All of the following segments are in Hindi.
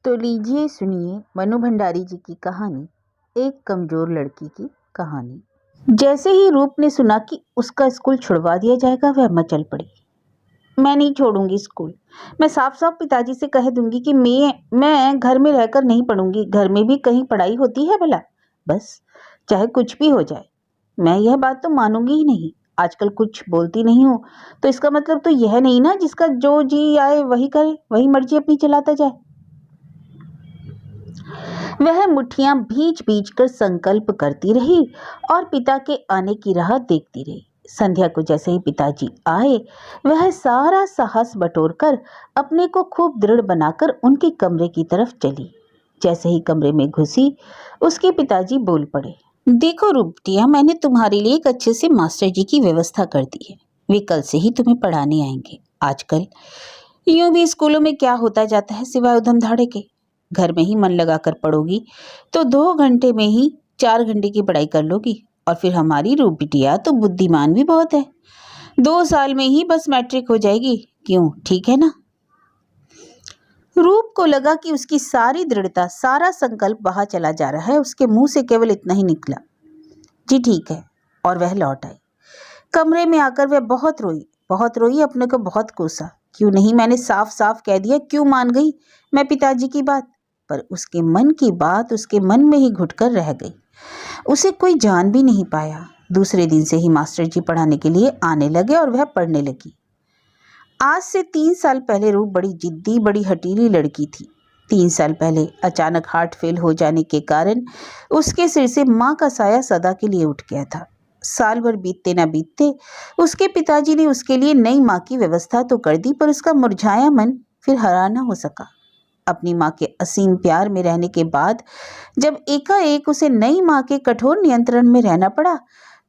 तो लीजिए सुनिए मनु भंडारी जी की कहानी, एक कमजोर लड़की की कहानी। जैसे ही रूप ने सुना कि उसका स्कूल छुड़वा दिया जाएगा वह मचल पड़ी। मैं नहीं छोड़ूंगी स्कूल। मैं साफ साफ पिताजी से कह दूंगी कि मैं घर में रहकर नहीं पढ़ूंगी। घर में भी कहीं पढ़ाई होती है भला? बस, चाहे कुछ भी हो जाए, मैं यह बात तो मानूंगी ही नहीं। आजकल कुछ बोलती नहीं हूँ तो इसका मतलब तो यह नहीं ना जिसका जो जी आए वही करे, वही मर्जी अपनी चलाता जाए। वह मुट्ठियां भींच भींच कर संकल्प करती रही और पिता के आने की राह देखती रही। संध्या को जैसे ही पिताजी आए, वह सारा साहस बटोरकर अपने को खूब दृढ़ बनाकर उनके कमरे की तरफ चली। जैसे ही कमरे में घुसी, उसके पिताजी बोल पड़े, देखो रूपटिया, मैंने तुम्हारे लिए एक अच्छे से मास्टर जी की व्यवस्था कर दी है। वे कल से ही तुम्हें पढ़ाने आएंगे। आजकल यूं भी स्कूलों में क्या होता जाता है सिवाय उधम धाड़े के। घर में ही मन लगाकर पढ़ोगी तो 2 घंटे में ही 4 घंटे की पढ़ाई कर लोगी। और फिर हमारी रूप बिटिया तो बुद्धिमान भी बहुत है, 2 साल में ही बस मैट्रिक हो जाएगी। क्यों, ठीक है ना? रूप को लगा कि उसकी सारी दृढ़ता, सारा संकल्प वहां चला जा रहा है। उसके मुंह से केवल इतना ही निकला, जी ठीक है। और वह लौट आई। कमरे में आकर वह बहुत रोई, अपने को बहुत कोसा। क्यों नहीं मैंने साफ साफ कह दिया, क्यों मान गई मैं पिताजी की बात? पर उसके मन की बात उसके मन में ही घुटकर रह गई। उसे कोई जान भी नहीं पाया। दूसरे दिन से ही मास्टर जी पढ़ाने के लिए आने लगे और वह पढ़ने लगी। आज से 3 साल पहले रूप बड़ी जिद्दी, बड़ी हटीली लड़की थी। 3 साल पहले अचानक हार्ट फेल हो जाने के कारण उसके सिर से माँ का साया सदा के लिए उठ गया था। साल भर बीतते न बीतते उसके पिताजी ने उसके लिए नई माँ की व्यवस्था तो कर दी, पर उसका मुरझाया मन फिर हरा न हो सका। अपनी माँ के असीम प्यार में रहने के बाद जब एकाएक उसे नई माँ के कठोर नियंत्रण में रहना पड़ा,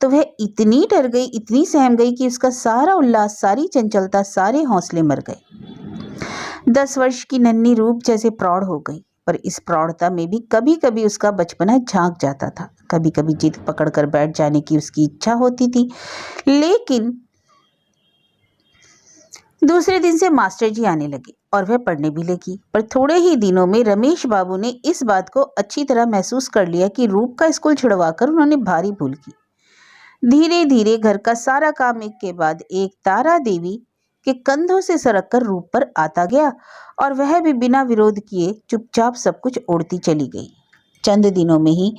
तो वह इतनी डर गई, इतनी सहम गई कि उसका सारा उल्लास, सारी चंचलता, सारे हौसले मर गए। 10 वर्ष की नन्ही रूप जैसे प्रौढ़ हो गई, पर इस प्रौढ़ता में भी कभी कभी उसका बचपना झांक जाता था। कभी कभी जिद पकड़कर बैठ जाने की उसकी इच्छा होती थी। लेकिन दूसरे दिन से मास्टर जी आने लगे और वह पढ़ने भी लगी। पर थोड़े ही दिनों में रमेश बाबू ने इस बात को अच्छी तरह महसूस कर लिया कि रूप का स्कूल छुड़वाकर उन्होंने भारी भूल की। धीरे धीरे घर का सारा काम एक के बाद एक तारा देवी के कंधों से सरक कर रूप पर आता गया और वह भी बिना विरोध किए चुपचाप सब कुछ ओढ़ती चली गई। चंद दिनों में ही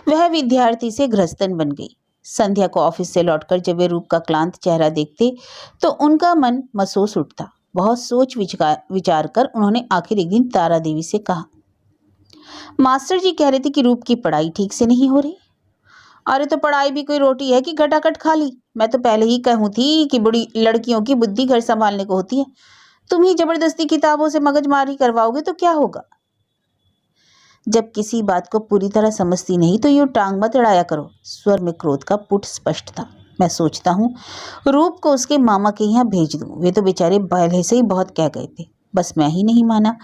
वह विद्यार्थी से गृहस्थन बन गई। संध्या को ऑफिस से लौटकर जब वे रूप का क्लांत चेहरा देखते तो उनका मन मसोस उठता। बहुत सोच विचार कर उन्होंने आखिर एक दिन तारा देवी से कहा, मास्टर जी कह रहे थे कि रूप की पढ़ाई ठीक से नहीं हो रही। अरे तो पढ़ाई भी कोई रोटी है कि घटाखट खा ली? मैं तो पहले ही कहूँ थी कि बड़ी लड़कियों की बुद्धि घर संभालने को होती है। तुम ही जबरदस्ती किताबों से मगजमारी करवाओगे तो क्या होगा? जब किसी बात को पूरी तरह समझती नहीं तो यूं टांग मत अड़ाया करो। स्वर में क्रोध का पुट स्पष्ट था। मैं सोचता हूँ रूप को उसके मामा के यहाँ भेज दूँ। वे तो बेचारे पहले से ही बहुत कह गए थे, बस मैं ही नहीं माना।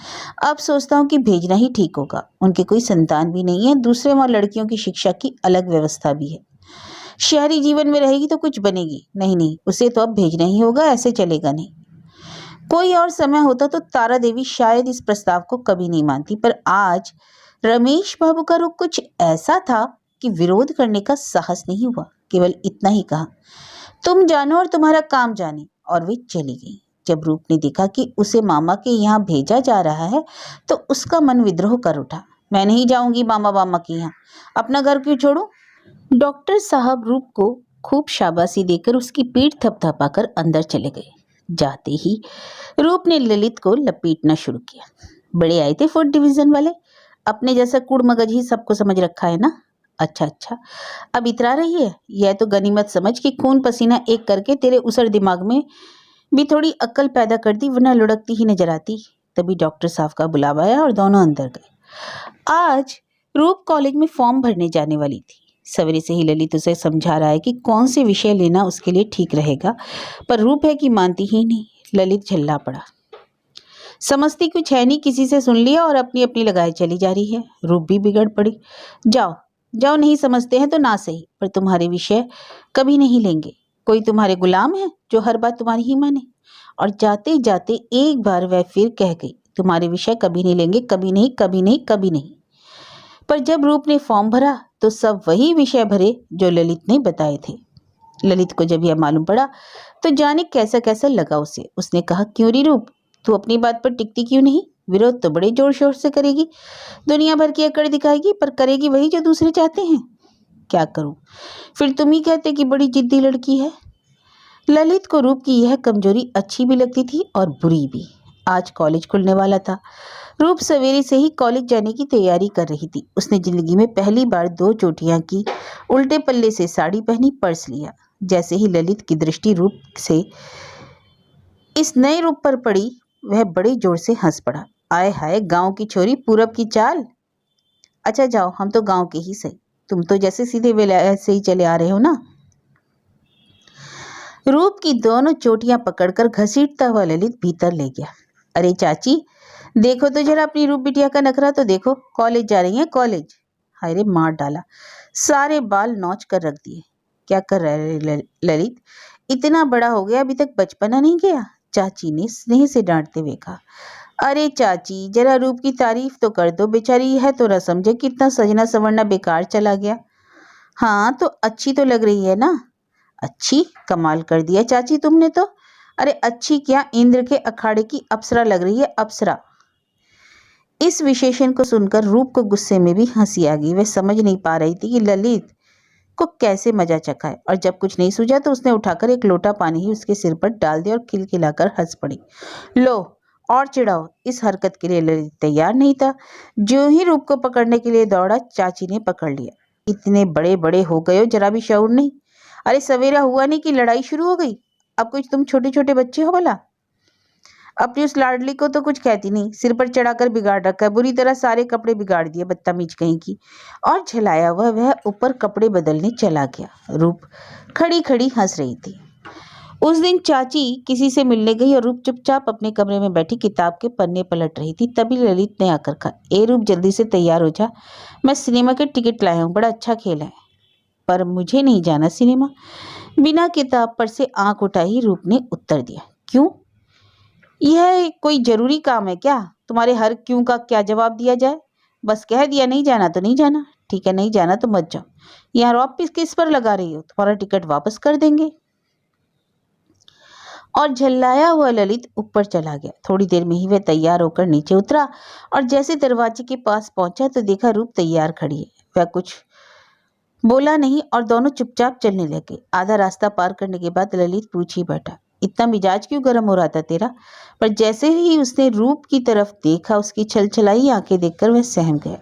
अब सोचता हूँ कि भेजना ही ठीक होगा। उनके कोई संतान भी नहीं है। दूसरे वहाँ लड़कियों की शिक्षा की अलग व्यवस्था भी है। शहरी जीवन में रहेगी तो कुछ बनेगी नहीं, उसे तो अब भेजना ही होगा, ऐसे चलेगा नहीं। कोई और समय होता तो तारा देवी शायद इस प्रस्ताव को कभी नहीं मानती, पर आज रमेश बाबू का रुख कुछ ऐसा था कि विरोध करने का साहस नहीं हुआ। केवल इतना ही कहा, तुम जानो और तुम्हारा काम जाने, और वे चली गई। जब रूप ने देखा कि उसे मामा के यहाँ भेजा जा रहा है तो उसका मन विद्रोह कर उठा। मैं नहीं जाऊंगी मामा के यहाँ, अपना घर क्यों छोड़ूं? डॉक्टर साहब रूप को खूब शाबाशी देकर उसकी पीठ थपथपाकर अंदर चले गए। जाते ही रूप ने ललित को लपेटना शुरू किया। बड़े आए थे 4th डिवीजन वाले, अपने जैसा कुड़ मगज ही सबको समझ रखा है ना? अच्छा, अब इतरा रही है? यह तो गनीमत समझ कि खून पसीना एक करके तेरे उसर दिमाग में भी थोड़ी अक्ल पैदा कर दी, वरना लुढ़कती ही नजर आती। तभी डॉक्टर साहब का बुलावा आया और दोनों अंदर गए। आज रूप कॉलेज में फॉर्म भरने जाने वाली थी। सवेरे से ही ललित उसे समझा रहा है कि कौन से विषय लेना उसके लिए ठीक रहेगा, पर रूप है कि मानती ही नहीं। ललित झल्ला पड़ा, समझती कुछ है नहीं, किसी से सुन लिया और अपनी अपनी लगाए चली जा रही है। रूप भी बिगड़ पड़ी, जाओ नहीं समझते हैं तो ना सही, पर तुम्हारे विषय कभी नहीं लेंगे। कोई तुम्हारे गुलाम है जो हर बात तुम्हारी ही माने? और जाते जाते एक बार वह फिर कह गई, तुम्हारे विषय कभी नहीं लेंगे, कभी नहीं, कभी नहीं, कभी नहीं। पर जब रूप ने फॉर्म भरा तो सब वही विषय भरे जो ललित ने बताए थे। ललित को जब यह मालूम पड़ा तो जाने कैसा कैसा लगा उसे। उसने कहा, क्यों री रूप, तू अपनी बात पर टिकती क्यों नहीं? विरोध तो बड़े जोर शोर से करेगी, दुनिया भर की अकड़ दिखाएगी, पर करेगी वही जो दूसरे चाहते हैं। क्या करूं? फिर तुम ही कहते कि बड़ी जिद्दी लड़की है। ललित को रूप की यह कमजोरी अच्छी भी लगती थी और बुरी भी। आज कॉलेज खुलने वाला था। रूप सवेरे से ही कॉलेज जाने की तैयारी कर रही थी। उसने जिंदगी में पहली बार 2 चोटियां की, उल्टे पल्ले से साड़ी पहनी, पर्स लिया। जैसे ही ललित की दृष्टि रूप से इस नए रूप पर पड़ी, वह बड़े जोर से हंस पड़ा। आय हाय, गांव की छोरी, पूरब की चाल। अच्छा जाओ, हम तो गांव के ही सही, तुम तो जैसे सीधे विलायत से ही चले आ रहे हो ना। रूप की दोनों चोटियां पकड़कर घसीटता हुआ ललित भीतर ले गया। अरे चाची, देखो तो जरा अपनी रूप बिटिया का नखरा तो देखो, कॉलेज जा रही है, कॉलेज। हाय रे, मार डाला, सारे बाल नोच कर रख दिए। क्या कर रहे ललित, इतना बड़ा हो गया, अभी तक बचपना नहीं गया? चाची ने स्नेह से डांटते हुए कहा। अरे चाची, जरा रूप की तारीफ तो कर दो, बेचारी है तो न समझे कितना सजना संवरना बेकार चला गया। हाँ तो अच्छी तो लग रही है ना। अच्छी? कमाल कर दिया चाची तुमने तो। अरे अच्छी क्या, इंद्र के अखाड़े की अप्सरा लग रही है, अप्सरा। इस विशेषण को सुनकर रूप को गुस्से में भी हंसी आ गई। वह समझ नहीं पा रही थी कि ललित को कैसे मजा चखाए, और जब कुछ नहीं सूझा तो उसने उठाकर एक लोटा पानी ही उसके सिर पर डाल दिया और खिलखिलाकर हंस पड़ी। लो और चिढ़ाओ। इस हरकत के लिए ललित तैयार नहीं था। जो ही रूप को पकड़ने के लिए दौड़ा, चाची ने पकड़ लिया। इतने बड़े बड़े हो गए हो, जरा भी शऊर नहीं। अरे सवेरा हुआ नहीं कि लड़ाई शुरू हो गई। अब कुछ तुम छोटे छोटे बच्चे हो भला? अपनी उस लाडली को तो कुछ कहती नहीं, सिर पर चढ़ाकर बिगाड़ रखा है, बुरी तरह सारे कपड़े बिगाड़ दिए, बदतमीज कहीं की। और झलाया हुआ वह ऊपर कपड़े बदलने चला गया। रूप खड़ी खड़ी हंस रही थी। उस दिन चाची किसी से मिलने गई और रूप चुपचाप अपने कमरे में बैठी किताब के पन्ने पलट रही थी। तभी ललित ने आकर कहा, ए रूप, जल्दी से तैयार हो जा, मैं सिनेमा के टिकट लाया हूँ, बड़ा अच्छा खेल है। पर मुझे नहीं जाना सिनेमा। बिना किताब पर से आंख उठाई रूप ने उत्तर दिया। क्यों? यह कोई जरूरी काम है क्या? तुम्हारे हर क्यों का क्या जवाब दिया जाए? बस कह दिया, नहीं जाना तो नहीं जाना। ठीक है, नहीं जाना तो मत जाओ। यहाँ रौब किस पर लगा रही हो? तुम्हारा टिकट वापस कर देंगे। और झल्लाया हुआ ललित ऊपर चला गया। थोड़ी देर में ही वह तैयार होकर नीचे उतरा और जैसे दरवाजे के पास पहुंचा तो देखा रूप तैयार खड़ी है। वह कुछ बोला नहीं और दोनों चुपचाप चलने लगे। आधा रास्ता पार करने के बाद ललित पूछ ही बैठा, इतना मिजाज क्यों गर्म हो रहा था तेरा? पर जैसे ही उसने रूप की तरफ देखा, उसकी छलछलाई आंखें देखकर वह सहम गया।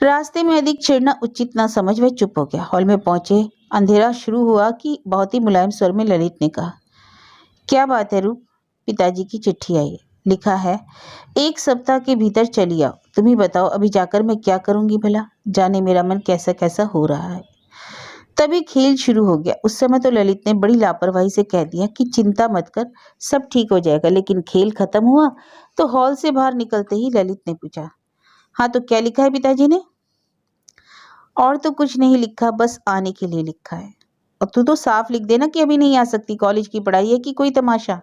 रास्ते में अधिक छिड़ना उचित ना समझ वह चुप हो गया। हॉल में पहुंचे, अंधेरा शुरू हुआ कि बहुत ही मुलायम स्वर में ललित ने कहा, क्या बात है रूप? पिताजी की चिट्ठी आई है, लिखा है 1 सप्ताह के भीतर चली आओ। तुम ही बताओ, अभी जाकर मैं क्या करूंगी भला? जाने मेरा मन कैसा कैसा हो रहा है। तभी खेल शुरू हो गया। उस समय तो ललित ने बड़ी लापरवाही से कह दिया कि चिंता मत कर, सब ठीक हो जाएगा। लेकिन खेल खत्म हुआ तो हॉल से बाहर निकलते ही ललित ने पूछा, हाँ तो क्या लिखा है पिताजी ने? और तो कुछ नहीं लिखा, बस आने के लिए लिखा है। अब तू तो साफ लिख देना कि अभी नहीं आ सकती, कॉलेज की पढ़ाई है कि कोई तमाशा।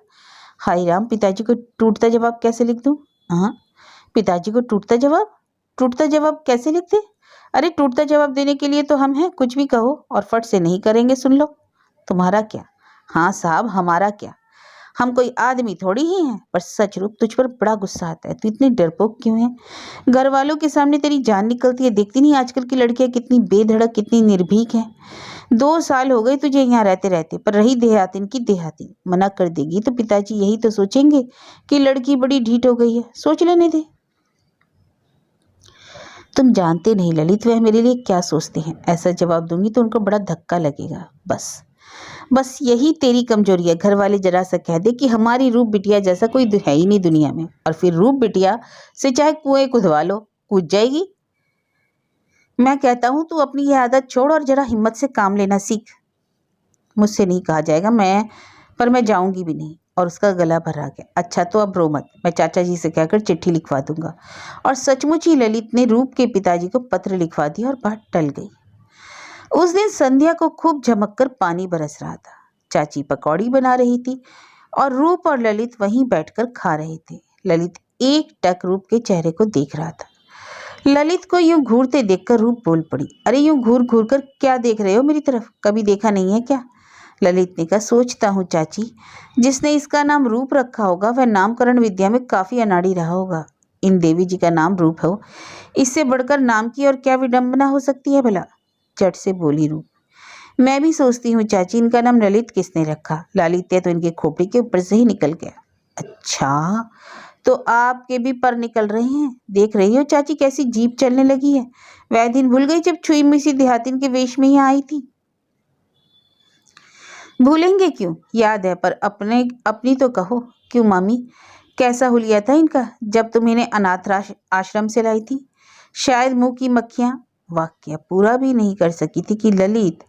हाय राम, पिताजी को टूटता जवाब कैसे लिख दूं? हाँ, पिताजी को टूटता जवाब? टूटता जवाब कैसे लिखते? अरे टूटता जवाब देने के लिए तो हम हैं, कुछ भी कहो और फट से नहीं करेंगे। सुन लो, तुम्हारा क्या? हाँ साहब, हमारा क्या? हम कोई आदमी थोड़ी ही हैं। पर सच रूप, तुझ पर बड़ा गुस्सा आता है। तू इतनी डरपोक क्यों है? घर वालों के सामने तेरी जान निकलती है। देखती नहीं आजकल की लड़कियां कितनी बेधड़क, कितनी निर्भीक हैं। 2 साल हो गए तुझे यहाँ रहते रहते। पर रही देहातिन की देहातिन, मना कर देगी तो पिताजी यही तो सोचेंगे कि लड़की बड़ी ढीठ हो गई है। सोच लेने दे। तुम जानते नहीं ललित, वह मेरे लिए क्या सोचते हैं। ऐसा जवाब दूंगी तो उनको बड़ा धक्का लगेगा। बस बस यही तेरी कमजोरी है। घर वाले जरा सा कह दे कि हमारी रूप बिटिया जैसा कोई है ही नहीं दुनिया में, और फिर रूप बिटिया से चाहे कुएं कुदवा लो, कूद जाएगी। मैं कहता हूं तू अपनी यह आदत छोड़ और जरा हिम्मत से काम लेना सीख। मुझसे नहीं कहा जाएगा, मैं जाऊंगी भी नहीं। और उसका गला भरा गया। अच्छा तो अब रो मत, मैं चाचा जी से कहकर चिट्ठी लिखवा दूंगा। और सचमुच ही ललित ने रूप के पिताजी को पत्र लिखवा दिया और बात टल गई। उस दिन संध्या को खूब झमककर पानी बरस रहा था। चाची पकौड़ी बना रही थी और रूप और ललित वहीं बैठकर खा रहे थे। ललित एक टक रूप के चेहरे को देख रहा था। ललित को यूं घूरते देखकर रूप बोल पड़ी, अरे यूं घूर घूर कर क्या देख रहे हो मेरी तरफ, कभी देखा नहीं है क्या? ललित ने कहा, सोचता हूँ चाची, जिसने इसका नाम रूप रखा होगा वह नामकरण विद्या में काफी अनाड़ी रहा होगा। इन देवी जी का नाम रूप हो, इससे बढ़कर नाम की और क्या विडंबना हो सकती है भला? चट से बोली रूप। मैं भी सोचती हूँ चाची, इनका नाम ललित किसने रखा? लालित्य तो इनके खोपड़ी के ऊपर से ही निकल गया। अच्छा, तो आपके भी पर निकल रहे हैं? देख रही हो चाची कैसी जीभ चलने लगी है? वह दिन भूल गई जब छुई मुई देहातिन के वेश में यहाँ आई थी? भूलेंगे क्यों, याद है, पर अपनी तो कहो। क्यों मामी, कैसा हुलिया था इनका जब तुम इन्हें अनाथ आश्रम से लाई थी? शायद मुंह की मक्खियां। वाक्य पूरा भी नहीं कर सकी थी कि ललित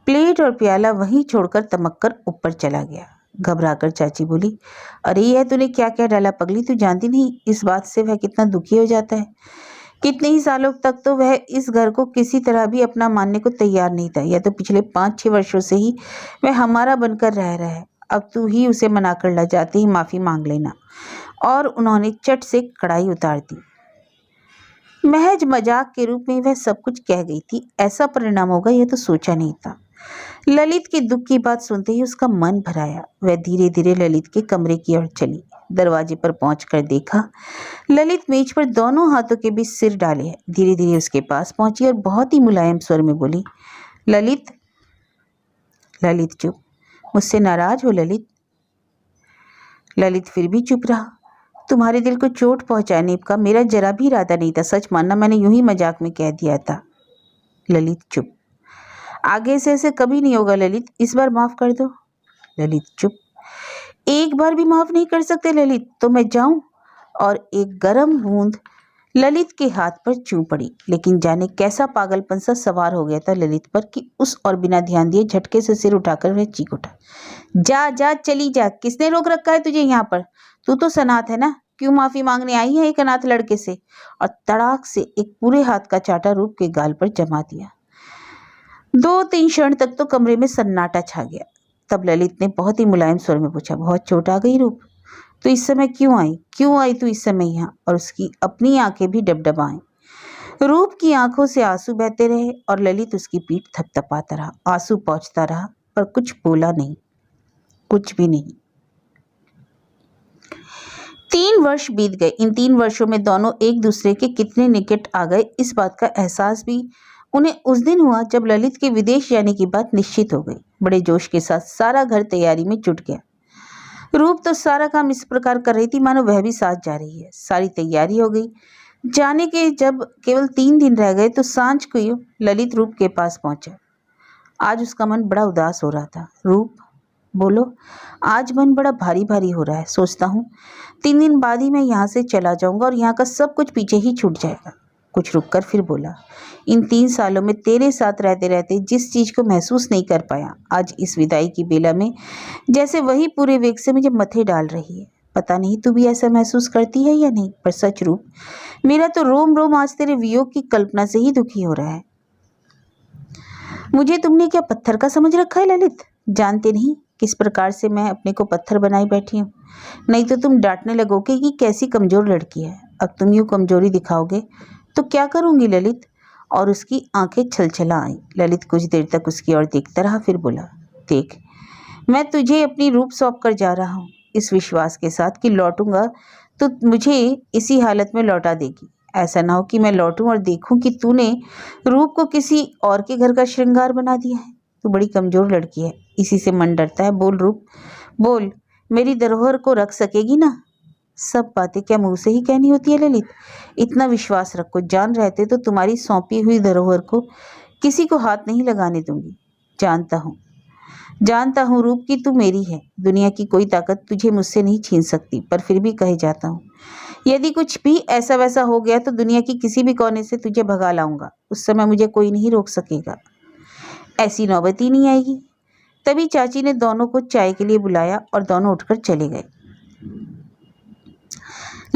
प्लेट और प्याला वहीं छोड़कर तमक कर ऊपर चला गया। घबराकर चाची बोली, अरे यह तूने क्या क्या डाला पगली, तू जानती नहीं इस बात से वह कितना दुखी हो जाता है। कितने ही सालों तक तो वह इस घर को किसी तरह भी अपना मानने को तैयार नहीं था। यह तो पिछले 5-6 वर्षों से ही वह हमारा बनकर रह रहा है। अब तू ही उसे मनाकर ला, जाते ही माफी मांग लेना। और उन्होंने चट से कढ़ाई उतार दी। महज मजाक के रूप में वह सब कुछ कह गई थी, ऐसा परिणाम होगा यह तो सोचा नहीं था। ललित के दुख की बात सुनते ही उसका मन भर आया। वह धीरे धीरे ललित के कमरे की ओर चली। दरवाजे पर पहुंचकर देखा ललित मेज पर दोनों हाथों के बीच सिर डाले है। धीरे धीरे उसके पास पहुंची और बहुत ही मुलायम स्वर में बोली, ललित। ललित चुप। मुझसे नाराज हो ललित? ललित फिर भी चुप रहा। तुम्हारे दिल को चोट पहुंचाने का मेरा जरा भी इरादा नहीं था, सच मानना, मैंने यूं ही मजाक में कह दिया था। ललित चुप। आगे से ऐसे कभी नहीं होगा ललित, इस बार माफ कर दो। ललित चुप। एक बार भी माफ नहीं कर सकते ललित? तो मैं जाऊं? और एक गर्म बूंद ललित के हाथ पर चू पड़ी। लेकिन जाने कैसा पागलपन सा सवार हो गया था ललित पर कि उस और बिना ध्यान दिए झटके से सिर उठाकर वह चीख उठा, जा जा चली जा, किसने रोक रखा है तुझे यहाँ पर? तू तो सनाथ है ना, क्यों माफी मांगने आई है एक अनाथ लड़के से? और तड़ाक से एक पूरे हाथ का चाटा रूप के गाल पर जमा दिया। 2-3 क्षण तक तो कमरे में सन्नाटा छा गया। तब ललित ने बहुत ही मुलायम स्वर में पूछा, बहुत चोट आ गई रूप? तो इस समय क्यों आई तू इस समय यहाँ? और उसकी अपनी आंखें भी डबडबाएं। रूप की आंखों से आंसू बहते रहे और ललित उसकी पीठ थपथपाता रहा। आंसू पहुंचता रहा पर कुछ बोला नहीं, कुछ भी नहीं। 3 वर्ष बीत गए। इन 3 वर्षों में दोनों एक दूसरे के कितने निकट आ गए, इस बात का एहसास भी उन्हें उस दिन हुआ जब ललित के विदेश जाने की बात निश्चित हो गई। बड़े जोश के साथ सारा घर तैयारी में जुट गया। रूप तो सारा काम इस प्रकार कर रही थी मानो वह भी साथ जा रही है। सारी तैयारी हो गई। जाने के जब केवल 3 दिन रह गए तो सांझ को ललित रूप के पास पहुंचा। आज उसका मन बड़ा उदास हो रहा था। रूप, बोलो, आज मन बड़ा भारी भारी हो रहा है। सोचता हूँ 3 दिन बाद ही मैं यहाँ से चला जाऊंगा और यहाँ का सब कुछ पीछे ही छूट जाएगा। कुछ रुककर फिर बोला, इन 3 सालों में तेरे साथ रहते रहते जिस चीज को महसूस नहीं कर पाया, आज इस विदाई की बेला में जैसे वही पूरे वेग से मुझे मथे डाल रही है। पता नहीं तू भी ऐसा महसूस करती है या नहीं, पर सच रूप, मेरा तो रोम रोम आज तेरे वियोग की कल्पना से ही दुखी हो रहा है। मुझे तुमने क्या पत्थर का समझ रखा है ललित? जानते नहीं किस प्रकार से मैं अपने को पत्थर बनाई बैठी हूँ। नहीं तो तुम डांटने लगोगे कि कैसी कमजोर लड़की है। अब तुम यूँ कमजोरी दिखाओगे तो क्या करूंगी ललित? और उसकी आंखें छलछला आई। ललित कुछ देर तक उसकी ओर देखता रहा, फिर बोला, देख, मैं तुझे अपनी रूप सौंप कर जा रहा हूँ, इस विश्वास के साथ कि लौटूंगा तो मुझे इसी हालत में लौटा देगी। ऐसा ना हो कि मैं लौटूं और देखूं कि तूने रूप को किसी और के घर का श्रृंगार बना दिया है। तू बड़ी कमजोर लड़की है, इसी से मन डरता है। बोल रूप, बोल, मेरी धरोहर को रख सकेगी ना? सब बातें क्या मुंह से ही कहनी होती है ललित? इतना विश्वास रखो, जान रहते तो तुम्हारी सौंपी हुई धरोहर को किसी को हाथ नहीं लगाने दूंगी। जानता हूँ रूप की तू मेरी है, दुनिया की कोई ताकत तुझे मुझसे नहीं छीन सकती, पर फिर भी कहे जाता हूँ, यदि कुछ भी ऐसा वैसा हो गया तो दुनिया की किसी भी कोने से तुझे भगा लाऊंगा। उस समय मुझे कोई नहीं रोक सकेगा। ऐसी नौबत ही नहीं आएगी। तभी चाची ने दोनों को चाय के लिए बुलाया और दोनों उठकर चले गए।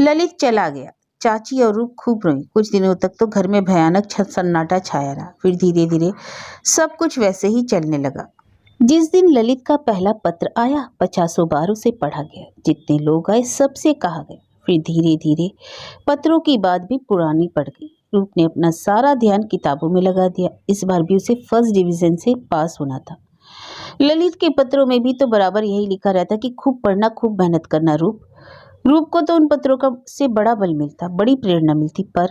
ललित चला गया। चाची और रूप खूब रोई। कुछ दिनों तक तो घर में भयानक सन्नाटा छाया रहा। फिर धीरे धीरे सब कुछ वैसे ही चलने लगा। जिस दिन ललित का पहला पत्र आया 50 बार उसे पढ़ा गया। जितने लोग आए सबसे कहा गया। फिर धीरे धीरे पत्रों की बात भी पुरानी पड़ गई। रूप ने अपना सारा ध्यान किताबों में लगा दिया। इस बार भी उसे फर्स्ट डिवीजन से पास होना था। ललित के पत्रों में भी तो बराबर यही लिखा रहता कि खूब पढ़ना, खूब मेहनत करना। रूप को तो उन पत्रों का से बड़ा बल मिलता, बड़ी प्रेरणा मिलती। पर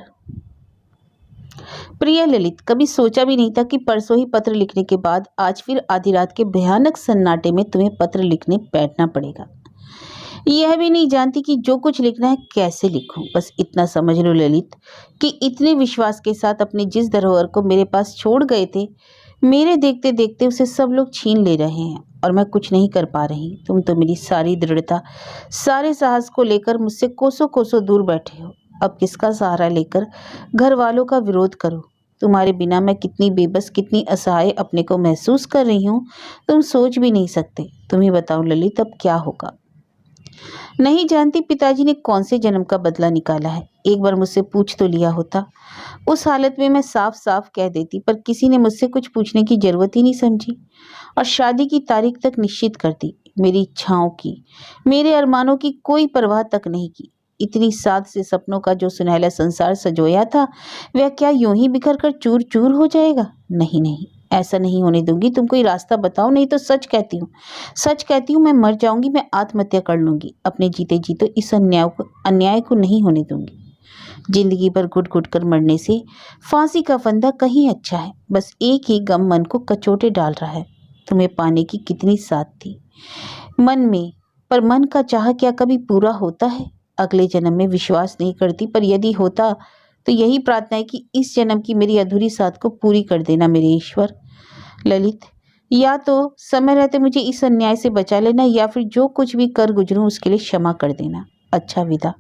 प्रिय ललित, कभी सोचा भी नहीं था कि परसों ही पत्र लिखने के बाद आज फिर आधी रात के भयानक सन्नाटे में तुम्हें पत्र लिखने बैठना पड़ेगा। यह भी नहीं जानती कि जो कुछ लिखना है कैसे लिखूं। बस इतना समझ लो ललित कि इतने विश्वास के साथ अपनी जिस धरोहर को मेरे पास छोड़ गए थे, मेरे देखते देखते उसे सब लोग छीन ले रहे हैं और मैं कुछ नहीं कर पा रही। तुम तो मेरी सारी दृढ़ता, सारे साहस को लेकर मुझसे कोसों कोसों दूर बैठे हो। अब किसका सहारा लेकर घर वालों का विरोध करूं? तुम्हारे बिना मैं कितनी बेबस, कितनी असहाय अपने को महसूस कर रही हूँ, तुम सोच भी नहीं सकते। तुम ही बताओ ललित, अब क्या होगा? नहीं जानती पिताजी ने कौन से जन्म का बदला निकाला है। एक बार मुझसे पूछ तो लिया होता। उस हालत में मैं साफ साफ कह देती, पर किसी ने मुझसे कुछ पूछने की जरूरत ही नहीं समझी और शादी की तारीख तक निश्चित कर दी। मेरी इच्छाओं की, मेरे अरमानों की कोई परवाह तक नहीं की। इतनी साथ से सपनों का जो सुनहला संसार सजोया था, वह क्या यूं ही बिखर कर चूर चूर हो जाएगा? नहीं नहीं, ऐसा नहीं होने दूंगी। तुम कोई रास्ता बताओ, नहीं तो सच कहती हूँ मैं मर जाऊंगी, मैं आत्महत्या कर लूंगी। अपने जीते जी तो इस अन्याय को नहीं होने दूंगी। जिंदगी भर घुट घुट कर मरने से फांसी का फंदा कहीं अच्छा है। बस एक ही गम मन को कचोटे डाल रहा है। तुम्हें पाने की कितनी साथ थी मन में, पर मन का चाह क्या कभी पूरा होता है? अगले जन्म में विश्वास नहीं करती, पर यदि होता तो यही प्रार्थना है कि इस जन्म की मेरी अधूरी साथ को पूरी कर देना मेरे ईश्वर। ललित, या तो समय रहते मुझे इस अन्याय से बचा लेना, या फिर जो कुछ भी कर गुजरूं उसके लिए क्षमा कर देना। अच्छा विदा।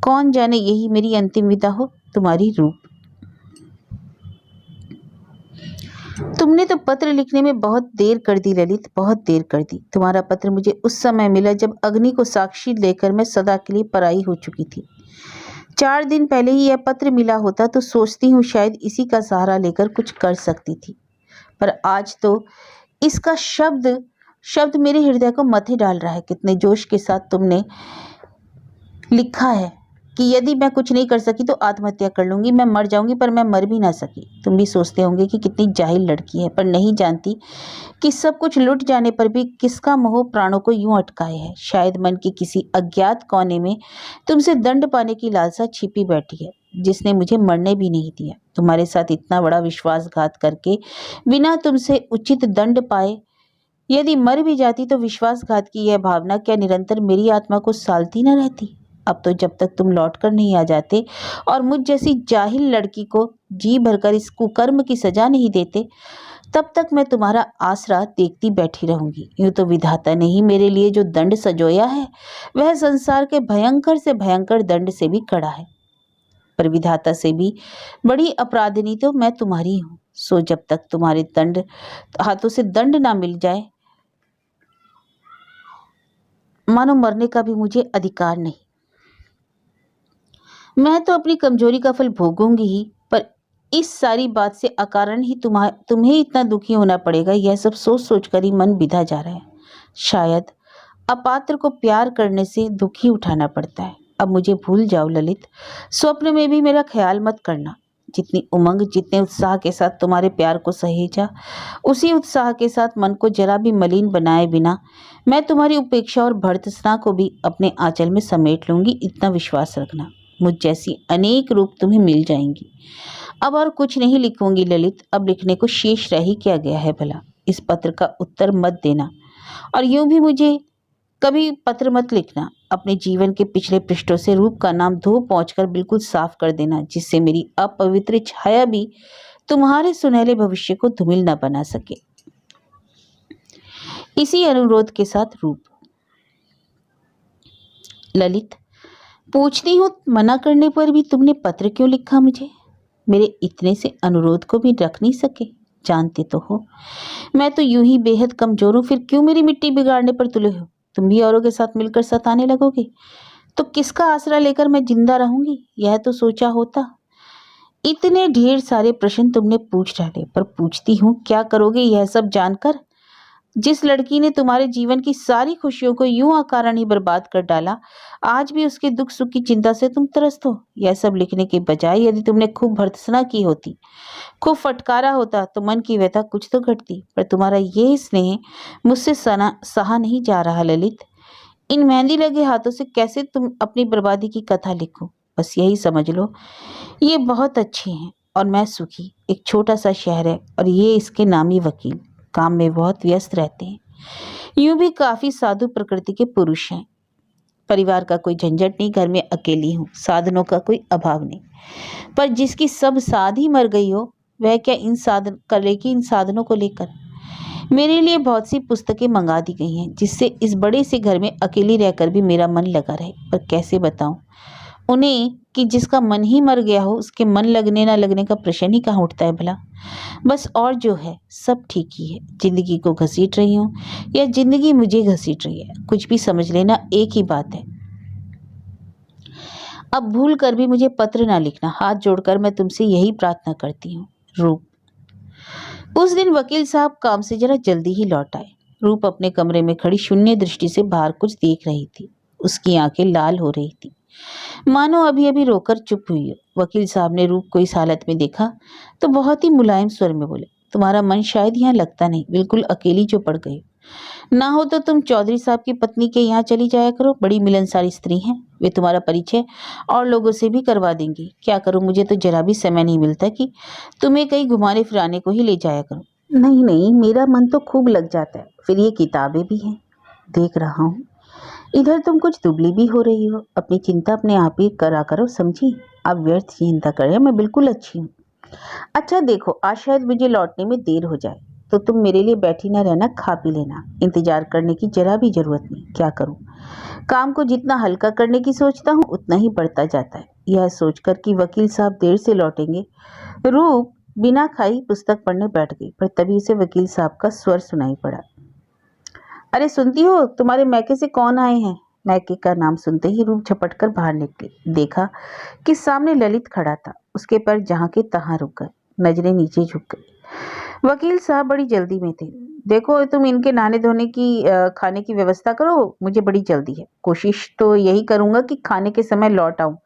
कौन जाने यही मेरी अंतिम विदा हो। तुम्हारी रूप। तुमने तो पत्र लिखने में बहुत देर कर दी ललित, बहुत देर कर दी। तुम्हारा पत्र मुझे उस समय मिला जब अग्नि को साक्षी लेकर मैं सदा के लिए पराई हो चुकी थी। 4 दिन पहले ही यह पत्र मिला होता तो सोचती हूँ शायद इसी का सहारा लेकर कुछ कर सकती थी, पर आज तो इसका शब्द शब्द मेरे हृदय को मथे डाल रहा है। कितने जोश के साथ तुमने लिखा है कि यदि मैं कुछ नहीं कर सकी तो आत्महत्या कर लूंगी, मैं मर जाऊंगी, पर मैं मर भी ना सकी। तुम भी सोचते होंगे कि कितनी जाहिल लड़की है, पर नहीं जानती कि सब कुछ लुट जाने पर भी किसका मोह प्राणों को यूं अटकाए है। शायद मन की किसी अज्ञात कोने में तुमसे दंड पाने की लालसा छिपी बैठी है, जिसने मुझे मरने भी नहीं दिया। तुम्हारे साथ इतना बड़ा विश्वासघात करके बिना तुमसे उचित दंड पाए यदि मर भी जाती तो विश्वासघात की यह भावना क्या निरंतर मेरी आत्मा को सालती न रहती? अब तो जब तक तुम लौट कर नहीं आ जाते और मुझ जैसी जाहिल लड़की को जी भरकर इस कुकर्म की सजा नहीं देते, तब तक मैं तुम्हारा आसरा देखती बैठी रहूंगी। यूं तो विधाता ने ही मेरे लिए जो दंड सजोया है, वह संसार के भयंकर से भयंकर दंड से भी कड़ा है। पर विधाता से भी बड़ी अपराधिनी तो मैं तुम्हारी हूँ। सो जब तक तुम्हारे दंड हाथों से दंड ना मिल जाए, मानो मरने का भी मुझे अधिकार नहीं। मैं तो अपनी कमजोरी का फल भोगूंगी ही, पर इस सारी बात से अकारण ही तुम्हें इतना दुखी होना पड़ेगा, यह सब सोच सोच कर ही मन बिधा जा रहा है। शायद अपात्र को प्यार करने से दुखी उठाना पड़ता है। अब मुझे भूल जाओ ललित, स्वप्न में भी मेरा ख्याल मत करना। जितनी उमंग, जितने उत्साह के साथ तुम्हारे प्यार को सहेजा, उसी उत्साह के साथ मन को जरा भी मलिन बनाए बिना मैं तुम्हारी उपेक्षा और भर्त्सना को भी अपने आंचल में समेट लूंगी। इतना विश्वास रखना, मुझ जैसी अनेक रूप तुम्हें मिल जाएंगी। अब और कुछ नहीं लिखूंगी ललित, अब लिखने को शेष रह ही क्या गया है भला। इस पत्र का उत्तर मत देना और यूं भी मुझे कभी पत्र मत लिखना। अपने जीवन के पिछले पृष्ठों से रूप का नाम धो पहुंचकर बिल्कुल साफ कर देना, जिससे मेरी अपवित्र छाया भी तुम्हारे सुनहले भविष्य को धूमिल न बना सके। इसी अनुरोध के साथ रूप। ललित, पूछती हूँ, मना करने पर भी तुमने पत्र क्यों लिखा मुझे? मेरे इतने से अनुरोध को भी रख नहीं सके? जानते तो हो मैं तो यूं ही बेहद कमजोर हूँ, फिर क्यों मेरी मिट्टी बिगाड़ने पर तुले हो? तुम भी औरों के साथ मिलकर सताने लगोगे तो किसका आसरा लेकर मैं जिंदा रहूंगी? यह तो सोचा होता। इतने ढेर सारे प्रश्न तुमने पूछ डाले, पर पूछती हूँ क्या करोगे यह सब जानकर? जिस लड़की ने तुम्हारे जीवन की सारी खुशियों को यूं अकारण ही बर्बाद कर डाला, आज भी उसके दुख सुख की चिंता से तुम त्रस्त हो। यह सब लिखने के बजाय यदि तुमने खूब भर्त्सना की होती, खूब फटकारा होता, तो मन की व्यथा कुछ तो घटती। पर तुम्हारा ये स्नेह मुझसे सहा नहीं जा रहा ललित। इन मेहंदी लगे हाथों से कैसे तुम अपनी बर्बादी की कथा लिखो। बस यही समझ लो, ये बहुत अच्छे हैं और मैं सुखी। एक छोटा सा शहर है और ये इसके नामी वकील काम में बहुत व्यस्त रहते हैं। यूं भी काफी साधु प्रकृति के पुरुष हैं। परिवार का कोई झंझट नहीं, घर में अकेली हूँ, साधनों का कोई अभाव नहीं। पर जिसकी सब साध ही मर गई हो, वह क्या इन साधन करेगी इन साधनों को लेकर। मेरे लिए बहुत सी पुस्तकें मंगा दी गई हैं, जिससे इस बड़े से घर में अकेली रहकर भी मेरा मन लगा रहे। पर कैसे बताऊं उन्हें कि जिसका मन ही मर गया हो, उसके मन लगने ना लगने का प्रश्न ही कहाँ उठता है भला। बस और जो है सब ठीक ही है। जिंदगी को घसीट रही हूँ या जिंदगी मुझे घसीट रही है, कुछ भी समझ लेना, एक ही बात है। अब भूल कर भी मुझे पत्र ना लिखना, हाथ जोड़कर मैं तुमसे यही प्रार्थना करती हूँ। रूप। उस दिन वकील साहब काम से जरा जल्दी ही लौट आए। रूप अपने कमरे में खड़ी शून्य दृष्टि से बाहर कुछ देख रही थी। उसकी आंखें लाल हो रही थी, मानो अभी अभी रोकर चुप हुई हो। वकील साहब ने रूप को इस हालत में देखा तो बहुत ही मुलायम स्वर में बोले, तुम्हारा मन शायद यहाँ लगता नहीं, बिल्कुल अकेली जो पड़ गई। ना हो तो तुम चौधरी साहब की पत्नी के यहाँ चली जाया करो, बड़ी मिलनसारी स्त्री हैं। वे तुम्हारा परिचय और लोगों से भी करवा देंगी। क्या करूं, मुझे तो जरा भी समय नहीं मिलता कि तुम्हें कहीं घुमाने फिराने को ही ले जाया करूं। नहीं नहीं, मेरा मन तो खूब लग जाता है, फिर ये किताबें भी हैं, देख रहा हूँ। इधर तुम कुछ दुबली भी हो रही हो, अपनी चिंता अपने आप ही करा करो, समझी। आप व्यर्थ चिंता करें, मैं बिल्कुल अच्छी हूँ। अच्छा देखो, आज शायद मुझे लौटने में देर हो जाए, तो तुम मेरे लिए बैठी ना रहना, खा पी लेना। इंतजार करने की जरा भी जरूरत नहीं। क्या करूं, काम को जितना हल्का करने की सोचता हूँ उतना ही बढ़ता जाता है। यह सोचकर कि वकील साहब देर से लौटेंगे, रूप बिना खाई पुस्तक पढ़ने बैठ गई। पर तभी उसे वकील साहब का स्वर सुनाई पड़ा। अरे सुनती हो, तुम्हारे मैके से कौन आए हैं। मैके का नाम सुनते ही रूप झपट कर बाहर निकली। देखा कि सामने ललित खड़ा था। उसके पैर जहां के तहां रुक गए, नजरें नीचे झुक गई। वकील साहब बड़ी जल्दी में थे। देखो, तुम इनके नहाने धोने की खाने की व्यवस्था करो, मुझे बड़ी जल्दी है। कोशिश तो यही करूंगा कि खाने के समय लौट आऊं,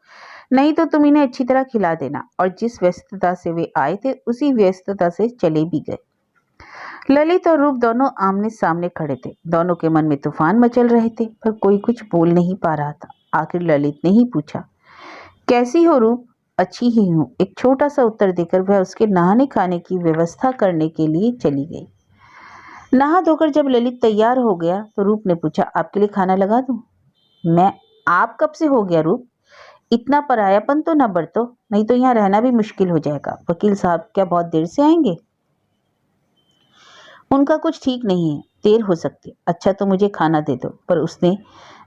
नहीं तो तुम इन्हें अच्छी तरह खिला देना। और जिस व्यस्तता से वे आए थे उसी व्यस्तता से चले भी गए। ललित और रूप दोनों आमने सामने खड़े थे। दोनों के मन में तूफान मचल रहे थे, पर कोई कुछ बोल नहीं पा रहा था। आखिर ललित ने ही पूछा, कैसी हो रूप। अच्छी ही हूँ, एक छोटा सा उत्तर देकर वह उसके नहाने खाने की व्यवस्था करने के लिए चली गई। नहा धोकर जब ललित तैयार हो गया तो रूप ने पूछा, आपके लिए खाना लगा दूं। मैं, आप कब से हो गया रूप, इतना परायापन तो न बरतो, नहीं तो यहाँ रहना भी मुश्किल हो जाएगा। वकील साहब क्या बहुत देर से आएंगे। उनका कुछ ठीक नहीं है, देर हो सकती। अच्छा तो मुझे खाना दे दो। पर उसने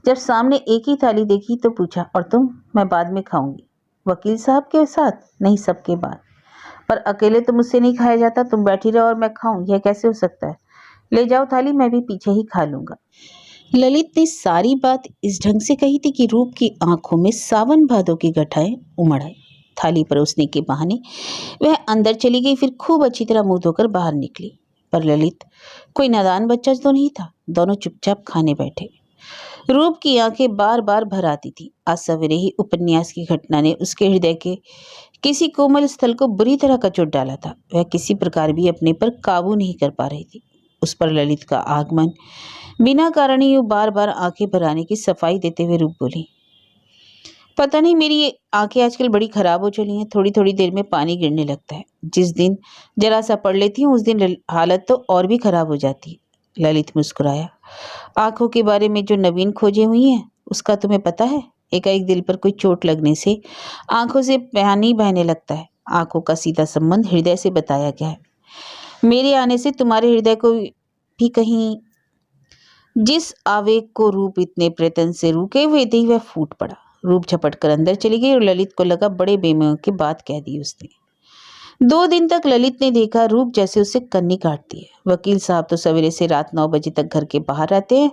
जब सामने एक ही थाली देखी तो पूछा, और तुम। मैं बाद में खाऊंगी। वकील साहब के साथ नहीं, सबके बाद। पर अकेले तो मुझसे नहीं खाया जाता, तुम बैठी रहो और मैं खाऊं, यह कैसे हो सकता है। ले जाओ थाली, मैं भी पीछे ही खा लूंगा। ललित ने सारी बात इस ढंग से कही थी कि रूप की आंखों में सावन भादों की घटाएं उमड़ आई। थाली परोसने के बहाने वह अंदर चली गई, फिर खूब अच्छी तरह मुंह धोकर बाहर निकली। पर ललित कोई नादान बच्चा तो नहीं था। दोनों चुपचाप खाने बैठे। रूप की आंखें बार बार भर आती थी। आज सवेरे ही उपन्यास की घटना ने उसके हृदय के किसी कोमल स्थल को बुरी तरह कचोट डाला था। वह किसी प्रकार भी अपने पर काबू नहीं कर पा रही थी। उस पर ललित का आगमन बिना कारण ही बार बार आंखें भर आने की सफाई देते हुए रूप बोली, पता नहीं मेरी ये आंखें आजकल बड़ी खराब हो चली हैं, थोड़ी थोड़ी देर में पानी गिरने लगता है। जिस दिन जरा सा पढ़ लेती हूँ उस दिन हालत तो और भी खराब हो जाती है। ललित मुस्कुराया। आंखों के बारे में जो नवीन खोजें हुई हैं उसका तुम्हें पता है। एकाएक दिल पर कोई चोट लगने से आंखों से पानी बहने लगता है। आंखों का सीधा संबंध हृदय से बताया गया है। मेरे आने से तुम्हारे हृदय को भी कहीं, जिस आवेग को रूप इतने प्रयत्न से रुके हुए थे वह फूट पड़ा। रूप झपट कर अंदर चली गई और ललित को लगा बड़े बेमय की बात कह दी उसने। 2 दिन तक ललित ने देखा रूप जैसे उसे कन्नी काटती है। वकील साहब तो सवेरे से रात 9 बजे तक घर के बाहर रहते हैं।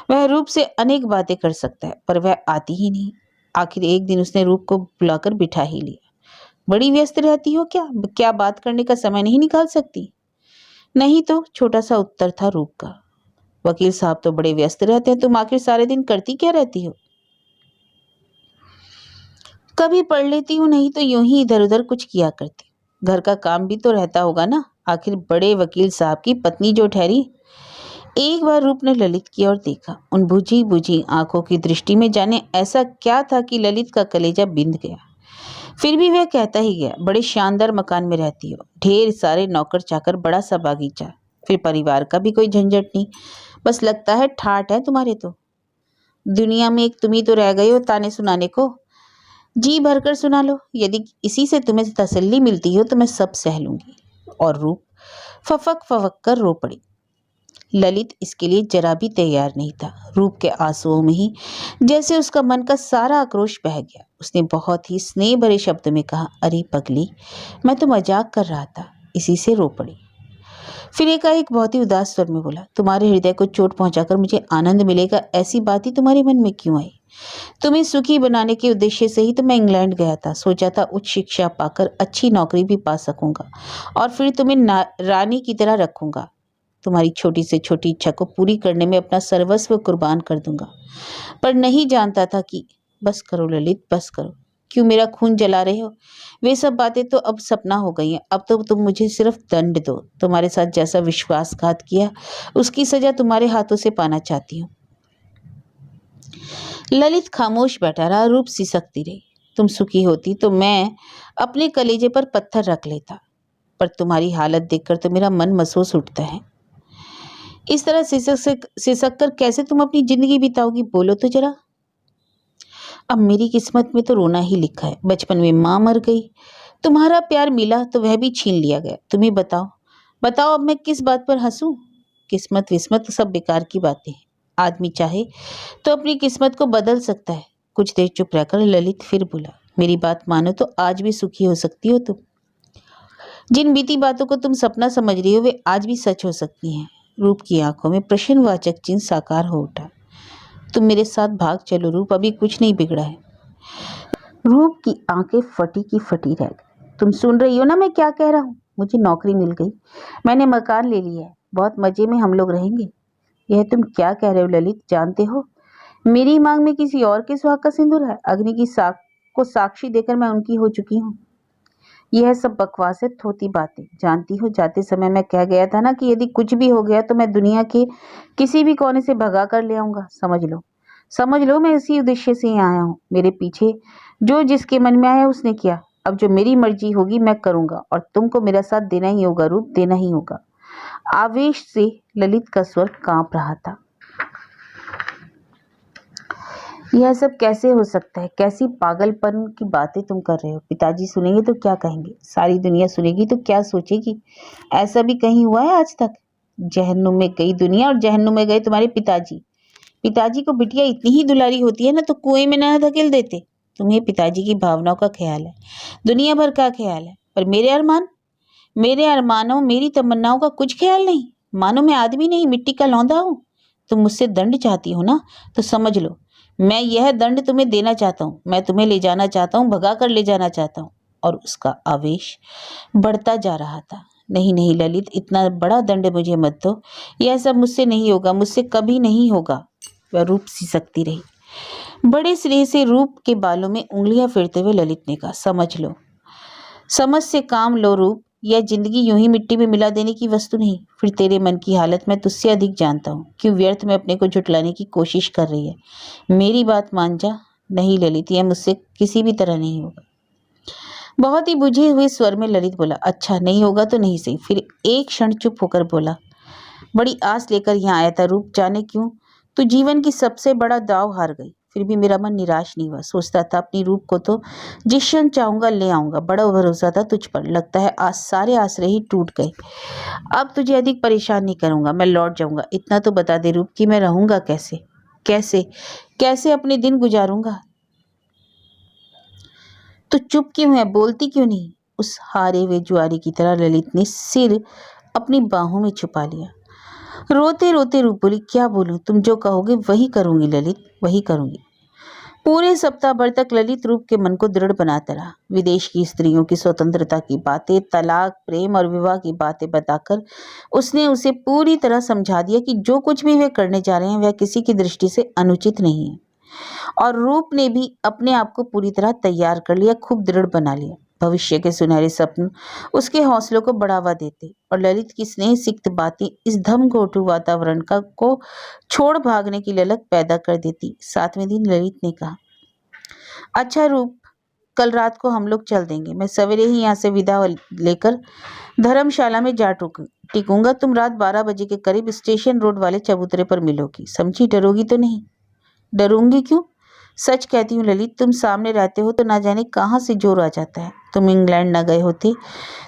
वह रूप से अनेक बातें कर सकता है, पर वह आती ही नहीं। आखिर एक दिन उसने रूप को बुलाकर बिठा ही लिया। बड़ी व्यस्त रहती हो क्या, क्या बात करने का समय नहीं निकाल सकती। नहीं तो, छोटा सा उत्तर था रूप का। वकील साहब तो बड़े व्यस्त रहते हैं, तुम आखिर सारे दिन करती क्या रहती हो? कभी पढ़ लेती हूँ, नहीं तो यूं ही इधर उधर कुछ किया करती। घर का काम भी तो रहता होगा ना, आखिर बड़े वकील साहब की पत्नी जो ठहरी। एक बार रूप ने ललित की ओर देखा। उन बुझी बुझी आंखों की दृष्टि में जाने ऐसा क्या था कि ललित का कलेजा बिंध गया। फिर भी वह कहता ही गया, बड़े शानदार मकान में रहती हो, ढेर सारे नौकर चाकर, बड़ा सा बागीचा, फिर परिवार का भी कोई झंझट नहीं। बस लगता है ठाठ है तुम्हारे तो। दुनिया में एक तुम ही तो रह गए हो ताने सुनाने को। जी भरकर सुना लो, यदि इसी से तुम्हें तसल्ली मिलती हो तो मैं सब सह लूंगी। और रूप फफक फफक कर रो पड़ी। ललित इसके लिए जरा भी तैयार नहीं था। रूप के आंसुओं में ही जैसे उसका मन का सारा आक्रोश बह गया। उसने बहुत ही स्नेह भरे शब्द में कहा, अरे पगली, मैं तो मजाक कर रहा था। इसी से रो पड़ी। फिर एकाएक बहुत ही उदास स्वर में बोला, तुम्हारे हृदय को चोट पहुंचाकर मुझे आनंद मिलेगा, ऐसी बात ही तुम्हारे मन में क्यों आई? तुम्हें सुखी बनाने के उद्देश्य से ही तो मैं इंग्लैंड गया था। सोचा था उच्च शिक्षा पाकर अच्छी नौकरी भी पा सकूंगा और फिर तुम्हें रानी की तरह रखूंगा। तुम्हारी छोटी से छोटी इच्छा को पूरी करने में अपना सर्वस्व कुर्बान कर दूंगा। पर नहीं जानता था कि बस करो ललित, बस करो। क्यों मेरा खून जला रहे हो? वे सब बातें तो अब सपना हो गई हैं। अब तो तुम मुझे सिर्फ दंड दो। तुम्हारे साथ जैसा विश्वासघात किया उसकी सजा तुम्हारे हाथों से पाना चाहती हूँ। ललित खामोश बैठा रहा। रूप सिसकती रही। तुम सुखी होती तो मैं अपने कलेजे पर पत्थर रख लेता, पर तुम्हारी हालत देखकर तो मेरा मन महसूस उठता है। इस तरह सिसक कर कैसे तुम अपनी जिंदगी बिताओगी? बोलो तो जरा। अब मेरी किस्मत में तो रोना ही लिखा है। बचपन में माँ मर गई, तुम्हारा प्यार मिला तो वह भी छीन लिया गया। तुम्हें बताओ बताओ, अब मैं किस बात पर हंसूं? किस्मत विस्मत सब बेकार की बातें हैं। आदमी चाहे तो अपनी किस्मत को बदल सकता है। कुछ देर चुप रहकर ललित फिर बोला, मेरी बात मानो तो आज भी सुखी हो सकती हो तुम। जिन बीती बातों को तुम सपना समझ रही हो वे आज भी सच हो सकती हैं। रूप की आंखों में प्रश्नवाचक चिन्ह साकार हो उठा। तुम मेरे साथ भाग चलो रूप, अभी कुछ नहीं बिगड़ा है। रूप की आंखें फटी की फटी रह गई। तुम सुन रही हो ना मैं क्या कह रहा हूँ? मुझे नौकरी मिल गई, मैंने मकान ले लिया है, बहुत मजे में हम लोग रहेंगे। यह तुम क्या कह रहे हो ललित? जानते हो मेरी मांग में किसी और के सुहाग का सिंदूर है? अग्नि की साख को साक्षी देकर मैं उनकी हो चुकी हूँ। यह सब बकवास है, थोती बातें। जानती हो जाते समय मैं कह गया था ना कि यदि कुछ भी हो गया तो मैं दुनिया के किसी भी कोने से भगा कर ले आऊंगा। समझ लो मैं इसी उद्देश्य से यहाँ आया हूँ। मेरे पीछे जो जिसके मन में आया उसने किया। अब जो मेरी मर्जी होगी मैं करूंगा और तुमको मेरा साथ देना ही होगा रूप, देना ही होगा। आवेश से ललित का स्वर कांप रहा था। यह सब कैसे हो सकता है? कैसी पागलपन की बातें तुम कर रहे हो? पिताजी सुनेंगे तो क्या कहेंगे? सारी दुनिया सुनेगी तो क्या सोचेगी? ऐसा भी कहीं हुआ है आज तक? जहन्नुम में गई दुनिया और जहन्नुम में गए तुम्हारे पिताजी। पिताजी को बिटिया इतनी ही दुलारी होती है ना तो कुएं में ना धकेल देते। तुम्हें पिताजी की भावनाओं का ख्याल है, दुनिया भर का ख्याल है, पर मेरे अरमानों मेरी तमन्नाओं का कुछ ख्याल नहीं। मानो मैं आदमी नहीं, मिट्टी का लौंदा हूँ। तुम मुझसे दंड चाहती हो ना, तो समझ लो मैं यह दंड तुम्हें देना चाहता हूँ। मैं तुम्हें ले जाना चाहता हूँ, भगा कर ले जाना चाहता हूँ। और उसका आवेश बढ़ता जा रहा था। नहीं नहीं ललित, इतना बड़ा दंड मुझे मत दो। यह सब मुझसे नहीं होगा, मुझसे कभी नहीं होगा। वह रूप सिसकती रही। बड़े स्नेह से रूप के बालों में उंगलियां फेरते हुए ललित ने कहा, समझ लो, समझ से काम लो रूप। यह जिंदगी यूं ही मिट्टी में मिला देने की वस्तु नहीं। फिर तेरे मन की हालत मैं तुझसे अधिक जानता हूँ। क्यों व्यर्थ में अपने को झुटलाने की कोशिश कर रही है? मेरी बात मान जा। नहीं ललित, यह मुझसे किसी भी तरह नहीं होगा। बहुत ही बुझे हुए स्वर में ललित बोला, अच्छा नहीं होगा तो नहीं सही। फिर एक क्षण चुप होकर बोला, बड़ी आस लेकर यहाँ आया था रूप, जाने क्यों तू जीवन की सबसे बड़ा दाव हार गई। फिर भी मेरा मन निराश नहीं हुआ। सोचता था अपनी रूप को तो जिस क्षण चाहूंगा ले आऊंगा। बड़ा भरोसा था तुझ पर। लगता है आज सारे आसरे ही टूट गए। अब तुझे अधिक परेशान नहीं करूंगा, मैं लौट जाऊंगा। इतना तो बता दे रूप कि मैं रहूंगा कैसे? कैसे कैसे अपने दिन गुजारूंगा? तो चुप क्यों है, बोलती क्यों नहीं? उस हारे हुए जुआरी की तरह ललित ने सिर अपनी बाहों में छुपा लिया। रोते रोते रूप बोली, क्या बोलूं? तुम जो कहोगे वही करूंगी ललित, वही करूंगी। पूरे सप्ताह भर तक ललित रूप के मन को दृढ़ बनाता रहा। विदेश की स्त्रियों की स्वतंत्रता की बातें, तलाक, प्रेम और विवाह की बातें बताकर उसने उसे पूरी तरह समझा दिया कि जो कुछ भी वे करने जा रहे हैं वह किसी की दृष्टि से अनुचित नहीं है। और रूप ने भी अपने आप को पूरी तरह तैयार कर लिया, खूब दृढ़ बना लिया। भविष्य के सुनहरे स्वप्न उसके हौसलों को बढ़ावा देते और ललित की स्नेह सिक्त बातें इस धमघोटू वातावरण का को छोड़ भागने की ललक पैदा कर देती। 7वें दिन ललित ने कहा, अच्छा रूप, कल रात को हम लोग चल देंगे। मैं सवेरे ही यहाँ से विदा लेकर धर्मशाला में जा टिकूंगा। तुम रात 12 बजे के करीब स्टेशन रोड वाले चबूतरे पर मिलोगी, समझी? डरोगी तो नहीं? डरूंगी क्यों? सच कहती हूँ ललित, तुम सामने रहते हो तो ना जाने कहाँ से जोर आ जाता है। तुम इंग्लैंड न गए होते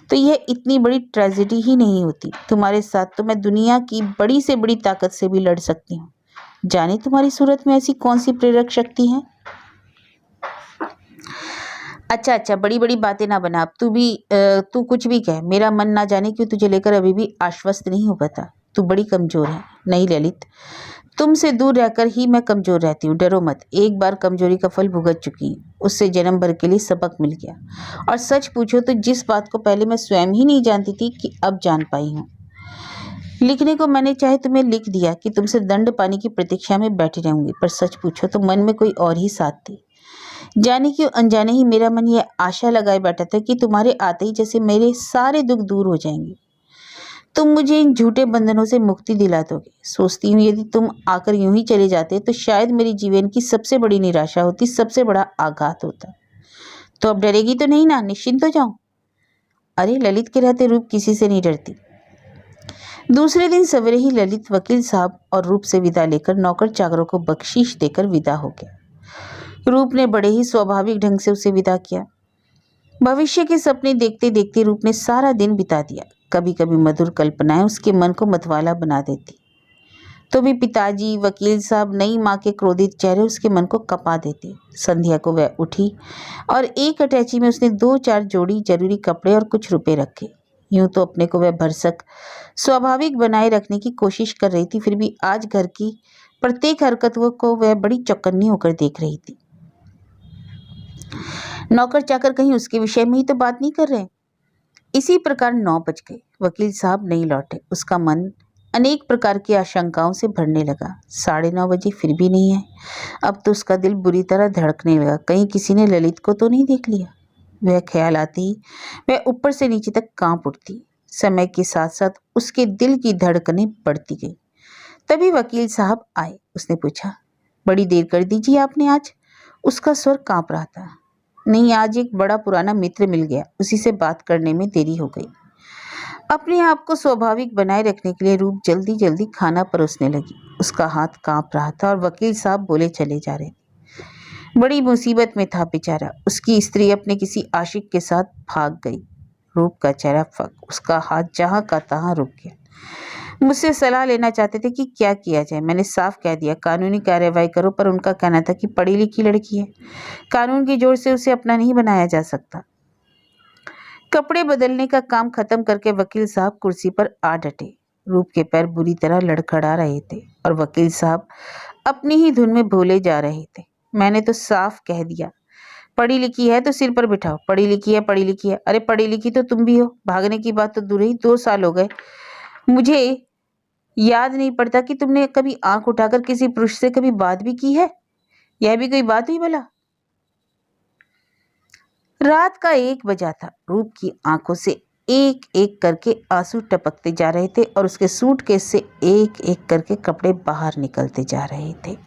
तो यह इतनी बड़ी ट्रेजेडी ही नहीं होती। तुम्हारे साथ तो मैं दुनिया की बड़ी से बड़ी ताकत से भी लड़ सकती हूँ। जाने तुम्हारी सूरत में ऐसी कौन सी प्रेरक शक्ति है? अच्छा, बड़ी बड़ी बातें ना बना। अब तू कुछ भी कह, मेरा मन ना जाने क्यों तुझे लेकर अभी भी आश्वस्त नहीं हो पाता। तू बड़ी कमजोर है। नहीं ललित, तुमसे दूर रहकर ही मैं कमजोर रहती हूँ। डरो मत, एक बार कमजोरी का फल भुगत चुकी हूँ, उससे जन्म भर के लिए सबक मिल गया। और सच पूछो तो जिस बात को पहले मैं स्वयं ही नहीं जानती थी कि अब जान पाई हूँ। लिखने को मैंने चाहे तुम्हें लिख दिया कि तुमसे दंड पाने की प्रतीक्षा में बैठी रहूंगी, पर सच पूछो तो मन में कोई और ही साथ थी। जाने क्यों अनजाने ही मेरा मन यह आशा लगाए बैठा था कि तुम्हारे आते ही जैसे मेरे सारे दुख दूर हो जाएंगे। तुम मुझे इन झूठे बंधनों से मुक्ति दिला दोगे। सोचती हूँ यदि तुम आकर यूं ही चले जाते तो शायद मेरी जीवन की सबसे बड़ी निराशा होती, सबसे बड़ा आघात होता। तो अब डरेगी तो नहीं ना? निश्चिंत हो जाऊं? अरे ललित के रहते रूप किसी से नहीं डरती। दूसरे दिन सवेरे ही ललित वकील साहब और रूप से विदा लेकर नौकर चाकरों को बख्शीश देकर विदा हो गया। रूप ने बड़े ही स्वाभाविक ढंग से उसे विदा किया। भविष्य के सपने देखते देखते रूप ने सारा दिन बिता दिया। कभी कभी मधुर कल्पनाएं उसके मन को मतवाला बना देती, तो भी पिताजी, वकील साहब, नई माँ के क्रोधित चेहरे उसके मन को कपा देते। संध्या को वह उठी और एक अटैची में उसने 2-4 जोड़ी जरूरी कपड़े और कुछ रुपए रखे। यूं तो अपने को वह भरसक स्वाभाविक बनाए रखने की कोशिश कर रही थी, फिर भी आज घर की प्रत्येक हरकत को वह बड़ी चौकन्नी होकर देख रही थी। नौकर चाकर कहीं उसके विषय में ही तो बात नहीं कर रहे। इसी प्रकार 9 बज गए। वकील साहब नहीं लौटे। उसका मन अनेक प्रकार की आशंकाओं से भरने लगा। 9:30 बजे फिर भी नहीं आए। अब तो उसका दिल बुरी तरह धड़कने लगा। कहीं किसी ने ललित को तो नहीं देख लिया। वह ख्याल आते ही वह ऊपर से नीचे तक कांप उठती। समय के साथ साथ उसके दिल की धड़कनें बढ़ती गई। तभी वकील साहब आए। उसने पूछा, बड़ी देर कर दीजिए आपने आज? उसका स्वर कांप रहा था। नहीं, आज एक बड़ा पुराना मित्र मिल गया, उसी से बात करने में देरी हो गई। अपने आप को स्वाभाविक बनाए रखने के लिए रूप जल्दी जल्दी खाना परोसने लगी। उसका हाथ कांप रहा था और वकील साहब बोले चले जा रहे थे। बड़ी मुसीबत में था बेचारा। उसकी स्त्री अपने किसी आशिक के साथ भाग गई। रूप का चेहरा फक, उसका हाथ जहां का तहां रुक गया। मुझसे सलाह लेना चाहते थे कि क्या किया जाए। मैंने साफ कह दिया, कानूनी कार्यवाही करो, पर उनका कहना था कि पढ़ी लिखी लड़की है, कानून की जोर से उसे अपना नहीं बनाया जा सकता। कपड़े बदलने का काम खत्म करके वकील साहब कुर्सी पर आ डटे। रूप के पैर बुरी तरह लड़खड़ा रहे थे और वकील साहब अपनी ही धुन में भूले जा रहे थे। मैंने तो साफ कह दिया, पढ़ी लिखी है तो सिर पर बिठाओ। पढ़ी लिखी है, पढ़ी लिखी है। अरे पढ़ी लिखी तो तुम भी हो। भागने की बात तो दूर ही, 2 साल हो गए। मुझे याद नहीं पड़ता कि तुमने कभी आंख उठाकर किसी पुरुष से कभी बात भी की है। यह भी कोई बात हुई भला? रात का 1 बजा था। रूप की आंखों से एक एक करके आंसू टपकते जा रहे थे और उसके सूटकेस से एक एक करके कपड़े बाहर निकलते जा रहे थे।